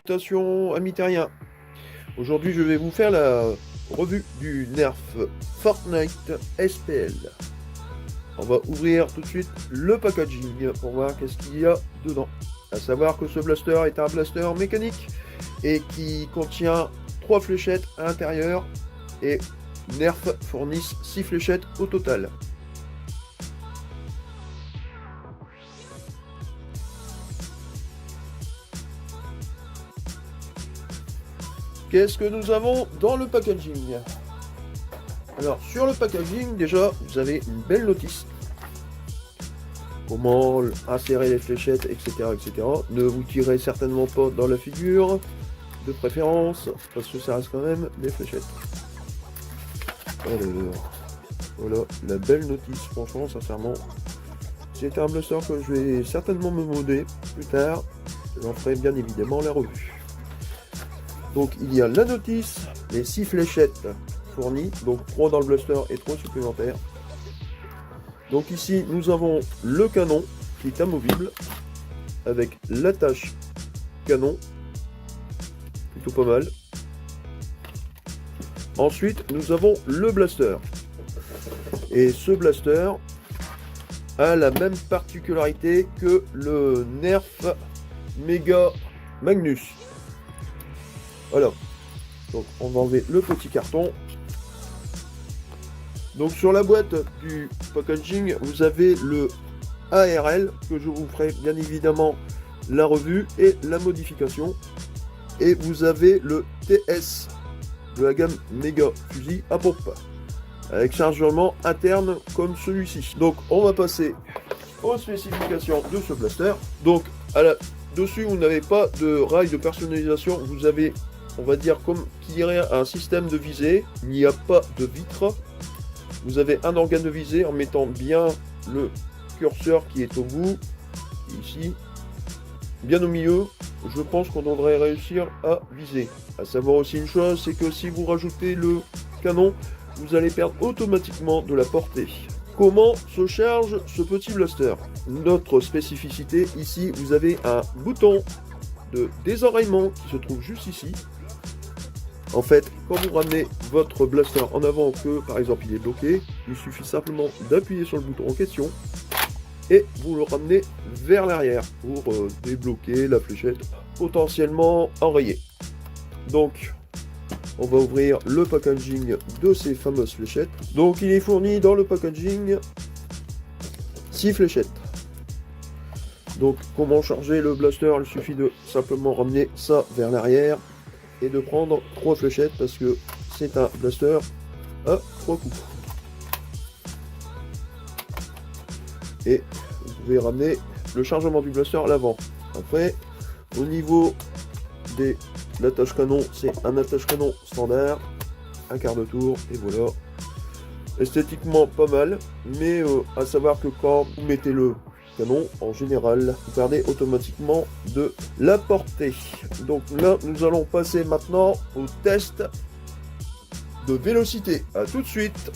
Salutations amis terriens. Aujourd'hui je vais vous faire la revue du Nerf Fortnite SPL. On va ouvrir tout de suite le packaging pour voir qu'est-ce qu'il y a dedans. A savoir que ce blaster est un blaster mécanique et qui contient 3 fléchettes à l'intérieur et Nerf fournissent 6 fléchettes au total. Qu'est-ce que nous avons dans le packaging? Alors, sur le packaging, déjà, vous avez une belle notice. Comment insérer les fléchettes, etc., etc. Ne vous tirez certainement pas dans la figure, de préférence, parce que ça reste quand même des fléchettes. Alors, voilà, la belle notice, franchement, sincèrement. C'est un blaster que je vais certainement me modder plus tard. J'en ferai bien évidemment la revue. Donc il y a la notice, les 6 fléchettes fournies, donc 3 dans le blaster et 3 supplémentaires. Donc ici nous avons le canon qui est amovible avec l'attache canon, plutôt pas mal. Ensuite nous avons le blaster. Et ce blaster a la même particularité que le Nerf Mega Magnus. Voilà, donc on va enlever le petit carton. Donc sur la boîte du packaging, vous avez le ARL, que je vous ferai bien évidemment la revue et la modification. Et vous avez le TS de la gamme Mega Fusil à pompe, avec chargement interne comme celui-ci. Donc on va passer aux spécifications de ce blaster. Donc dessus vous n'avez pas de rail de personnalisation, vous avez, on va dire, comme qu'il y aurait un système de visée. Il n'y a pas de vitre. Vous avez un organe de visée en mettant bien le curseur qui est au bout, ici, bien au milieu. Je pense qu'on devrait réussir à viser. À savoir aussi une chose, c'est que si vous rajoutez le canon, vous allez perdre automatiquement de la portée. Comment se charge ce petit blaster? Notre spécificité, ici, vous avez un bouton de désenraillement qui se trouve juste ici. En fait, quand vous ramenez votre blaster en avant, que par exemple il est bloqué, il suffit simplement d'appuyer sur le bouton en question et vous le ramenez vers l'arrière pour débloquer la fléchette potentiellement enrayée. Donc, on va ouvrir le packaging de ces fameuses fléchettes. Donc, il est fourni dans le packaging 6 fléchettes. Donc, comment charger le blaster? Il suffit de simplement ramener ça vers l'arrière et de prendre 3 fléchettes parce que c'est un blaster à 3 coups. Et vous pouvez ramener le chargement du blaster à l'avant. Après, au niveau de l'attache canon, c'est un attache canon standard, un quart de tour, et voilà. Esthétiquement pas mal, mais à savoir que quand vous mettez le canon, en général, vous perdez automatiquement de la portée. Donc là, nous allons passer maintenant au test de vélocité. A tout de suite.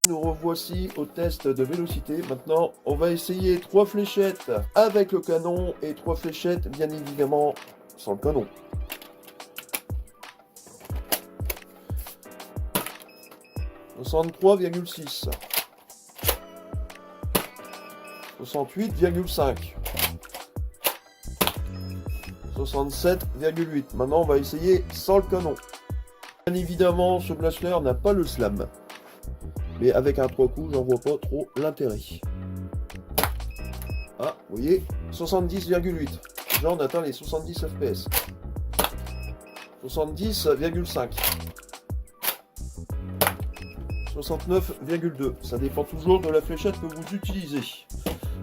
Nous revoici au test de vélocité. Maintenant, on va essayer 3 fléchettes avec le canon et 3 fléchettes, bien évidemment, sans le canon. « 63,6 » 68,5 67,8. Maintenant, on va essayer sans le canon. Bien évidemment, ce blaster n'a pas le slam. Mais avec un 3 coups, j'en vois pas trop l'intérêt. Ah, vous voyez, 70,8. Déjà, on atteint les 70 FPS. 70,5. 69,2. Ça dépend toujours de la fléchette que vous utilisez.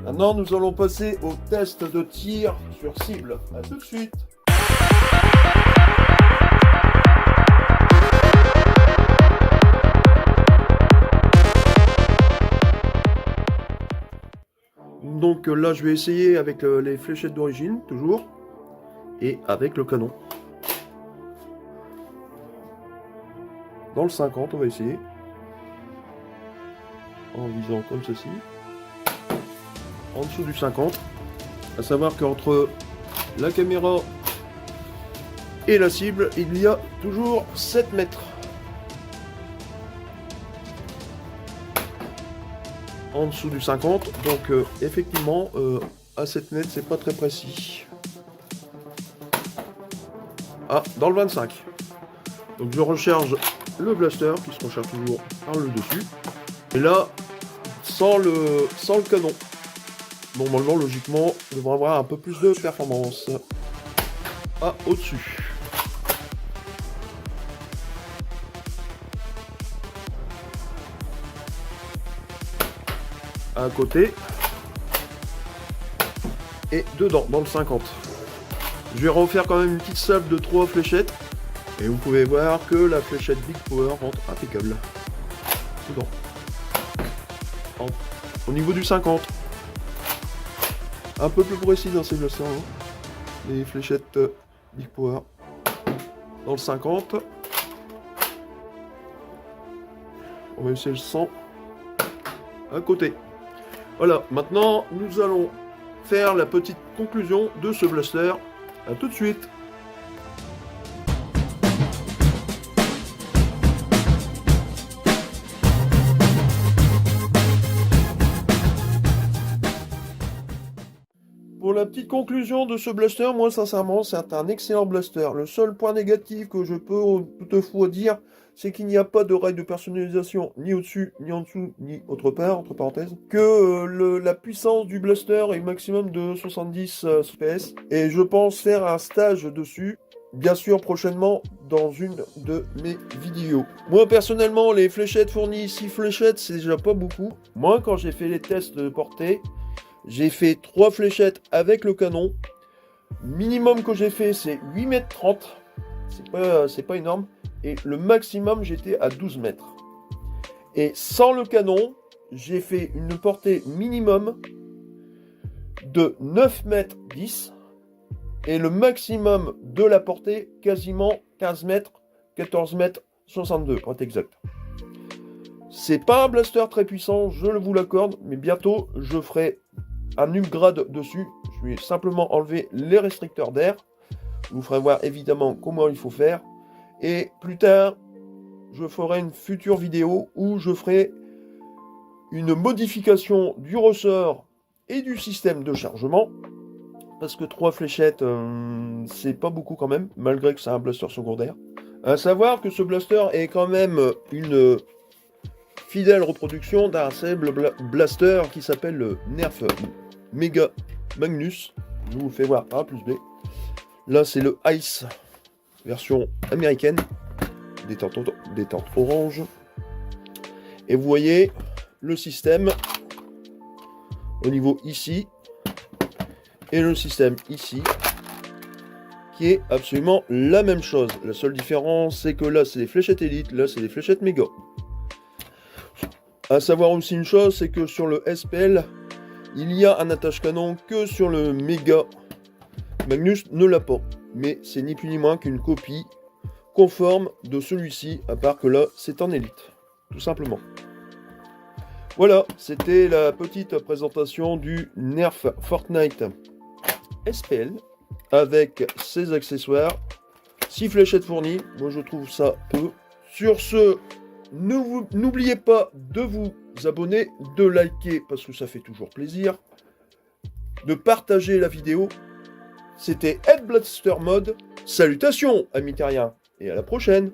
Maintenant, nous allons passer au test de tir sur cible. A tout de suite. Donc là, je vais essayer avec les fléchettes d'origine, toujours, et avec le canon. Dans le 50, on va essayer. en visant comme ceci, en dessous du 50. À savoir qu'entre la caméra et la cible, il y a toujours 7 mètres. En dessous du 50, donc effectivement, à 7 mètres, c'est pas très précis. Ah, dans le 25. Donc je recharge le blaster, qui se recharge toujours par le dessus. Et là, sans le canon. Normalement, logiquement, on devrait avoir un peu plus de performance. Ah, au-dessus. À côté. Et dedans, dans le 50. Je vais refaire quand même une petite salve de 3 fléchettes. Et vous pouvez voir que la fléchette Big Power rentre impeccable. Dedans. Au niveau du 50. Un peu plus précis dans ces blasters. Hein. Les fléchettes Big Power. Dans le 50. On va essayer le 100. À côté. Voilà, maintenant nous allons faire la petite conclusion de ce blaster. A tout de suite. Pour la petite conclusion de ce blaster, moi sincèrement c'est un excellent blaster. Le seul point négatif que je peux toutefois dire, c'est qu'il n'y a pas de rail de personnalisation ni au-dessus, ni en dessous, ni autre part, entre parenthèses. Que la puissance du blaster est maximum de 70 FPS. Et je pense faire un stage dessus, bien sûr prochainement dans une de mes vidéos. Moi personnellement, les fléchettes fournies, 6 fléchettes, c'est déjà pas beaucoup. Moi quand j'ai fait les tests de portée, j'ai fait 3 fléchettes avec le canon. Minimum que j'ai fait, c'est 8,30 m. C'est pas énorme. Et le maximum, j'étais à 12 mètres. Et sans le canon, j'ai fait une portée minimum de 9 mètres 10. Et le maximum de la portée, quasiment 15 mètres, 14 mètres 62, pour être exact. C'est pas un blaster très puissant, je vous l'accorde, mais bientôt, je ferai un upgrade dessus. Je vais simplement enlever les restricteurs d'air. Je vous ferai voir évidemment comment il faut faire. Et plus tard, je ferai une future vidéo où je ferai une modification du ressort et du système de chargement. Parce que 3 fléchettes, c'est pas beaucoup quand même, malgré que c'est un blaster secondaire. À savoir que ce blaster est quand même une fidèle reproduction d'un célèbre blaster qui s'appelle le Nerf Mega Magnus. Je vous le fais voir A plus B. Là, c'est le Ice version américaine, détente orange. Et vous voyez le système au niveau ici et le système ici qui est absolument la même chose. La seule différence, c'est que là c'est des fléchettes Elite, là c'est des fléchettes Méga. À savoir aussi une chose, c'est que sur le SPL, il y a un attache canon que sur le Mega Magnus ne l'a pas. Mais c'est ni plus ni moins qu'une copie conforme de celui-ci, à part que là, c'est en élite, tout simplement. Voilà, c'était la petite présentation du Nerf Fortnite SPL, avec ses accessoires, 6 fléchettes fournies, moi je trouve ça peu. Sur ce, n'oubliez pas de vous abonner, de liker, parce que ça fait toujours plaisir, de partager la vidéo. C'était Ed Blaster Mode. Salutations, amis terriens, et à la prochaine.